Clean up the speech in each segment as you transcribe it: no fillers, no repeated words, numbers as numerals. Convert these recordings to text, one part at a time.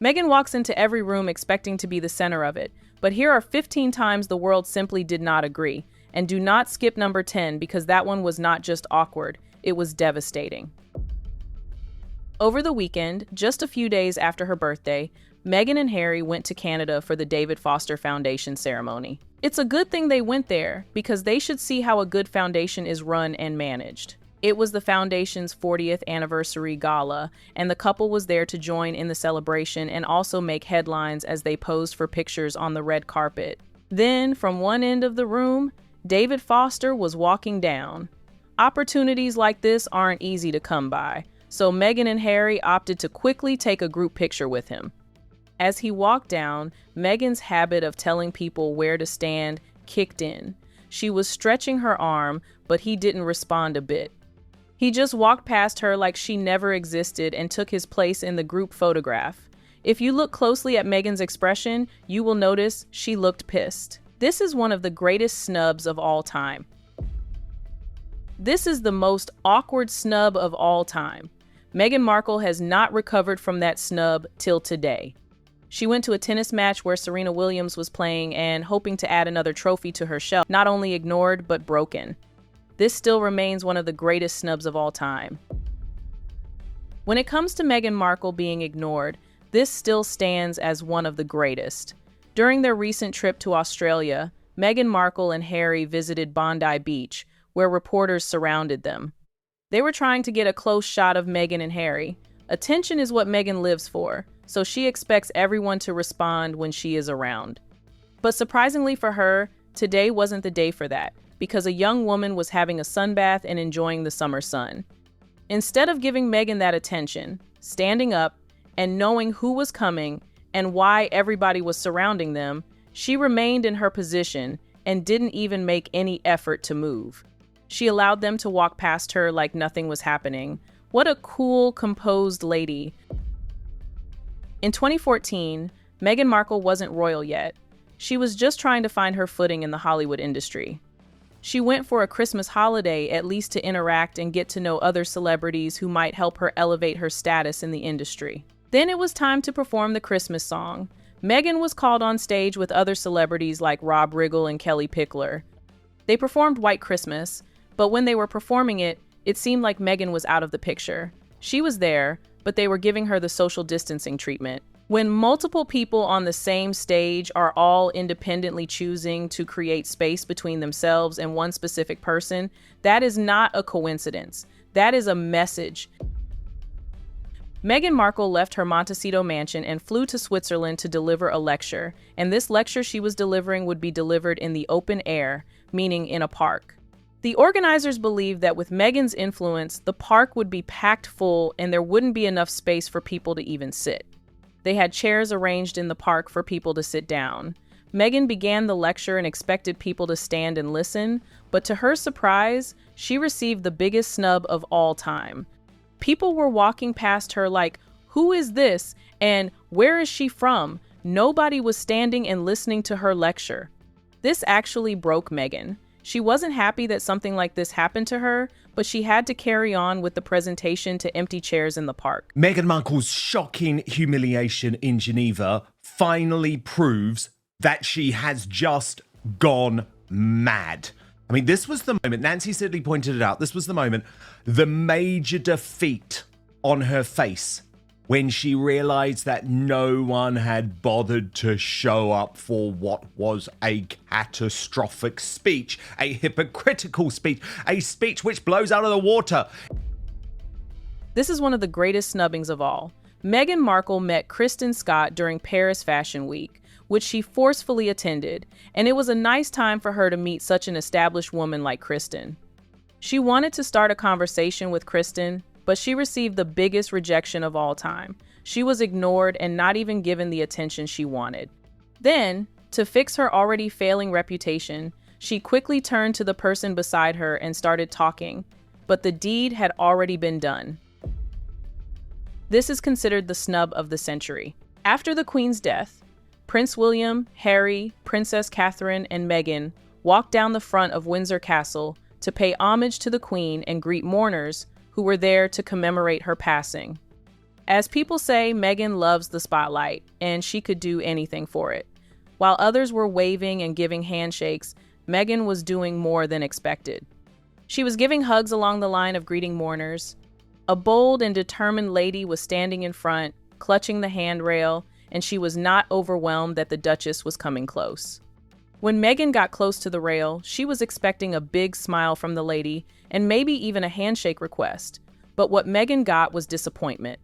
Meghan walks into every room expecting to be the center of it, but here are 15 times the world simply did not agree. And do not skip number 10 because that one was not just awkward, it was devastating. Over the weekend, just a few days after her birthday, Meghan and Harry went to Canada for the David Foster Foundation ceremony. It's a good thing they went there because they should see how a good foundation is run and managed. It was the foundation's 40th anniversary gala, and the couple was there to join in the celebration and also make headlines as they posed for pictures on the red carpet. Then, from one end of the room, David Foster was walking down. Opportunities like this aren't easy to come by, so Meghan and Harry opted to quickly take a group picture with him. As he walked down, Meghan's habit of telling people where to stand kicked in. She was stretching her arm, but he didn't respond a bit. He just walked past her like she never existed and took his place in the group photograph. If you look closely at Meghan's expression, you will notice she looked pissed. This is one of the greatest snubs of all time. This is the most awkward snub of all time. Meghan Markle has not recovered from that snub till today. She went to a tennis match where Serena Williams was playing and hoping to add another trophy to her shelf, not only ignored, but broken. This still remains one of the greatest snubs of all time. When it comes to Meghan Markle being ignored, this still stands as one of the greatest. During their recent trip to Australia, Meghan Markle and Harry visited Bondi Beach, where reporters surrounded them. They were trying to get a close shot of Meghan and Harry. Attention is what Meghan lives for, so she expects everyone to respond when she is around. But surprisingly for her, today wasn't the day for that, because a young woman was having a sunbath and enjoying the summer sun. Instead of giving Meghan that attention, standing up, and knowing who was coming and why everybody was surrounding them, she remained in her position and didn't even make any effort to move. She allowed them to walk past her like nothing was happening. What a cool, composed lady. In 2014, Meghan Markle wasn't royal yet. She was just trying to find her footing in the Hollywood industry. She went for a Christmas holiday at least to interact and get to know other celebrities who might help her elevate her status in the industry. Then it was time to perform the Christmas song. Meghan was called on stage with other celebrities like Rob Riggle and Kelly Pickler. They performed White Christmas, but when they were performing it, it seemed like Meghan was out of the picture. She was there, but they were giving her the social distancing treatment. When multiple people on the same stage are all independently choosing to create space between themselves and one specific person, that is not a coincidence. That is a message. Meghan Markle left her Montecito mansion and flew to Switzerland to deliver a lecture, and this lecture she was delivering would be delivered in the open air, meaning in a park. The organizers believed that with Meghan's influence, the park would be packed full and there wouldn't be enough space for people to even sit. They had chairs arranged in the park for people to sit down. Meghan began the lecture and expected people to stand and listen, but to her surprise, she received the biggest snub of all time. People were walking past her like, "Who is this?" and "Where is she from?" Nobody was standing and listening to her lecture. This actually broke Meghan. She wasn't happy that something like this happened to her, but she had to carry on with the presentation to empty chairs in the park. Meghan Markle's shocking humiliation in Geneva finally proves that she has just gone mad. I mean, this was the moment, Nancy Sidley pointed it out, this was the moment, the major defeat on her face when she realized that no one had bothered to show up for what was a catastrophic speech, a hypocritical speech, a speech which blows out of the water. This is one of the greatest snubbings of all. Meghan Markle met Kristen Scott during Paris Fashion Week, which she forcefully attended, and it was a nice time for her to meet such an established woman like Kristen. She wanted to start a conversation with Kristen, but she received the biggest rejection of all time. She was ignored and not even given the attention she wanted. Then, to fix her already failing reputation, she quickly turned to the person beside her and started talking, but the deed had already been done. This is considered the snub of the century. After the Queen's death, Prince William, Harry, Princess Catherine, and Meghan walked down the front of Windsor Castle to pay homage to the Queen and greet mourners who were there to commemorate her passing. As people say, Meghan loves the spotlight, and she could do anything for it. While others were waving and giving handshakes, Meghan was doing more than expected. She was giving hugs along the line of greeting mourners. A bold and determined lady was standing in front, clutching the handrail, and she was not overwhelmed that the Duchess was coming close. When Meghan got close to the rail, she was expecting a big smile from the lady and maybe even a handshake request. But what Meghan got was disappointment.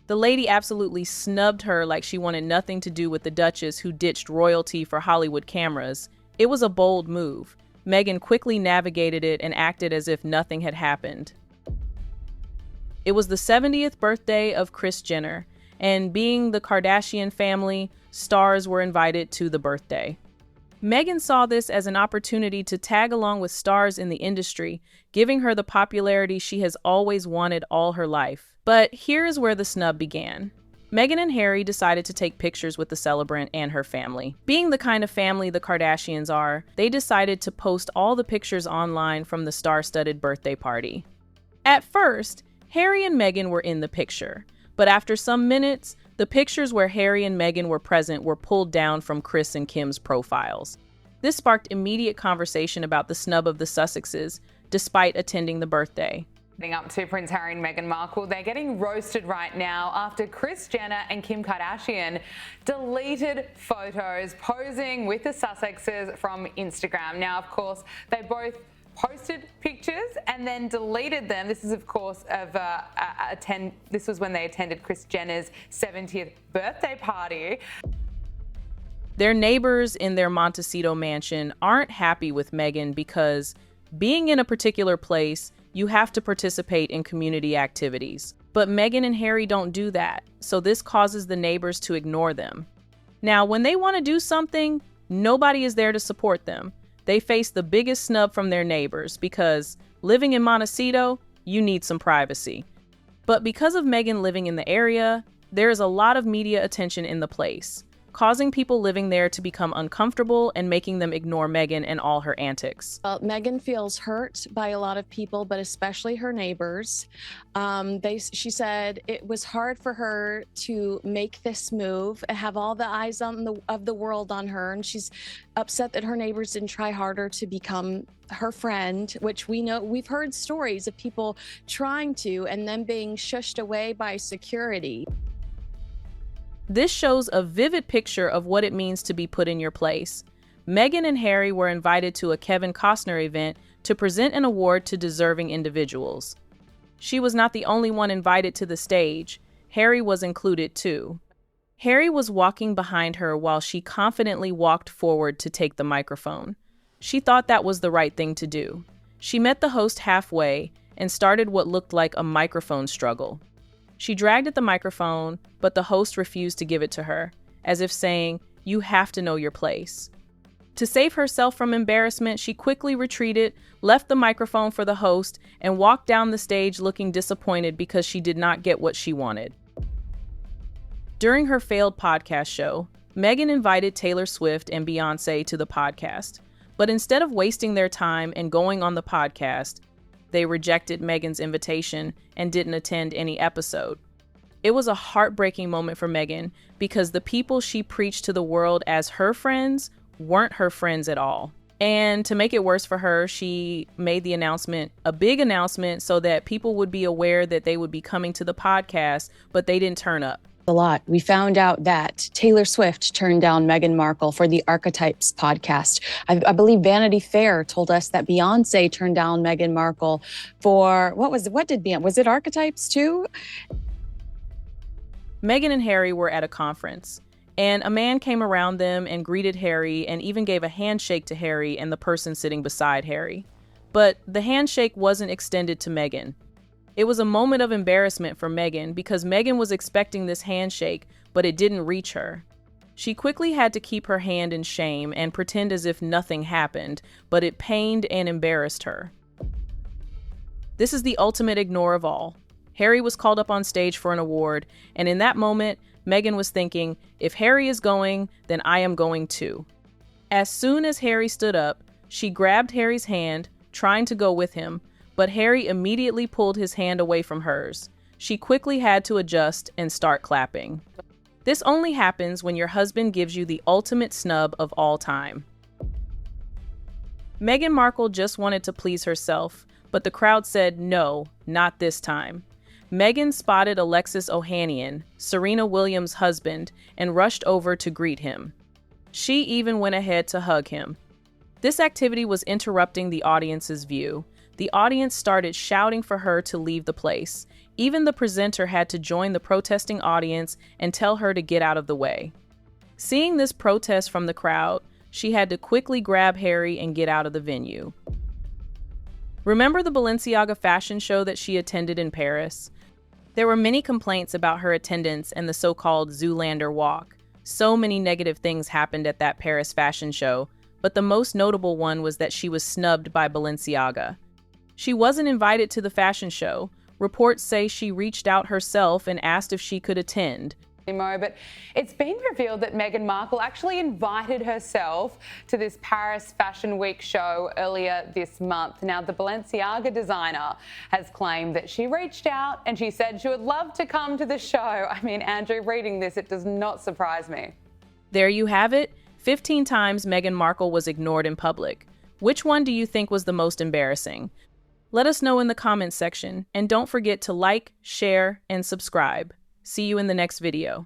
The lady absolutely snubbed her like she wanted nothing to do with the Duchess, who ditched royalty for Hollywood cameras. It was a bold move. Meghan quickly navigated it and acted as if nothing had happened. It was the 70th birthday of Kris Jenner, and being the Kardashian family, stars were invited to the birthday. Meghan saw this as an opportunity to tag along with stars in the industry, giving her the popularity she has always wanted all her life. But here's where the snub began. Meghan and Harry decided to take pictures with the celebrant and her family. Being the kind of family the Kardashians are, they decided to post all the pictures online from the star-studded birthday party. At first, Harry and Meghan were in the picture, but after some minutes, the pictures where Harry and Meghan were present were pulled down from Kris and Kim's profiles. This sparked immediate conversation about the snub of the Sussexes, despite attending the birthday. Up to Prince Harry and Meghan Markle, they're getting roasted right now after Kris Jenner and Kim Kardashian deleted photos posing with the Sussexes from Instagram. Now, of course, they both posted pictures and then deleted them. This is, of course, this was when they attended Kris Jenner's 70th birthday party. Their neighbors in their Montecito mansion aren't happy with Meghan because being in a particular place, you have to participate in community activities. But Meghan and Harry don't do that, so this causes the neighbors to ignore them. Now, when they want to do something, nobody is there to support them. They face the biggest snub from their neighbors because living in Montecito, you need some privacy. But because of Meghan living in the area, there is a lot of media attention in the place, causing people living there to become uncomfortable and making them ignore Meghan and all her antics. Meghan feels hurt by a lot of people, but especially her neighbors. She said it was hard for her to make this move and have all the eyes of the world on her, and she's upset that her neighbors didn't try harder to become her friend, which we've heard stories of people trying to and then being shushed away by security. This shows a vivid picture of what it means to be put in your place. Meghan and Harry were invited to a Kevin Costner event to present an award to deserving individuals. She was not the only one invited to the stage. Harry was included too. Harry was walking behind her while she confidently walked forward to take the microphone. She thought that was the right thing to do. She met the host halfway and started what looked like a microphone struggle. She dragged at the microphone, but the host refused to give it to her, as if saying, "You have to know your place." To save herself from embarrassment, she quickly retreated, left the microphone for the host, and walked down the stage looking disappointed because she did not get what she wanted. During her failed podcast show, Meghan invited Taylor Swift and Beyoncé to the podcast, but instead of wasting their time and going on the podcast, they rejected Meghan's invitation and didn't attend any episode. It was a heartbreaking moment for Meghan because the people she preached to the world as her friends weren't her friends at all. And to make it worse for her, she made the announcement, a big announcement, so that people would be aware that they would be coming to the podcast, but they didn't turn up. A lot. We found out that Taylor Swift turned down Meghan Markle for the Archetypes podcast. I believe Vanity Fair told us that Beyonce turned down Meghan Markle for, was it Archetypes too? Meghan and Harry were at a conference, and a man came around them and greeted Harry and even gave a handshake to Harry and the person sitting beside Harry. But the handshake wasn't extended to Meghan. It was a moment of embarrassment for Meghan because Meghan was expecting this handshake, but it didn't reach her. She quickly had to keep her hand in shame and pretend as if nothing happened, but it pained and embarrassed her. This is the ultimate ignore of all. Harry was called up on stage for an award, and in that moment, Meghan was thinking, if Harry is going, then I am going too. As soon as Harry stood up, she grabbed Harry's hand, trying to go with him, but Harry immediately pulled his hand away from hers. she quickly had to adjust and start clapping. This only happens when your husband gives you the ultimate snub of all time. Meghan Markle just wanted to please herself, but the crowd said no, not this time. Meghan spotted Alexis Ohanian, Serena Williams' husband, and rushed over to greet him. She even went ahead to hug him. This activity was interrupting the audience's view. The audience started shouting for her to leave the place. Even the presenter had to join the protesting audience and tell her to get out of the way. Seeing this protest from the crowd, she had to quickly grab Harry and get out of the venue. Remember the Balenciaga fashion show that she attended in Paris? There were many complaints about her attendance and the so-called Zoolander walk. So many negative things happened at that Paris fashion show, but the most notable one was that she was snubbed by Balenciaga. She wasn't invited to the fashion show. Reports say she reached out herself and asked if she could attend. But it's been revealed that Meghan Markle actually invited herself to this Paris Fashion Week show earlier this month. Now, the Balenciaga designer has claimed that she reached out and she said she would love to come to the show. I mean, Andrew, reading this, it does not surprise me. There you have it. 15 times Meghan Markle was ignored in public. Which one do you think was the most embarrassing? Let us know in the comments section, and don't forget to like, share, and subscribe. See you in the next video.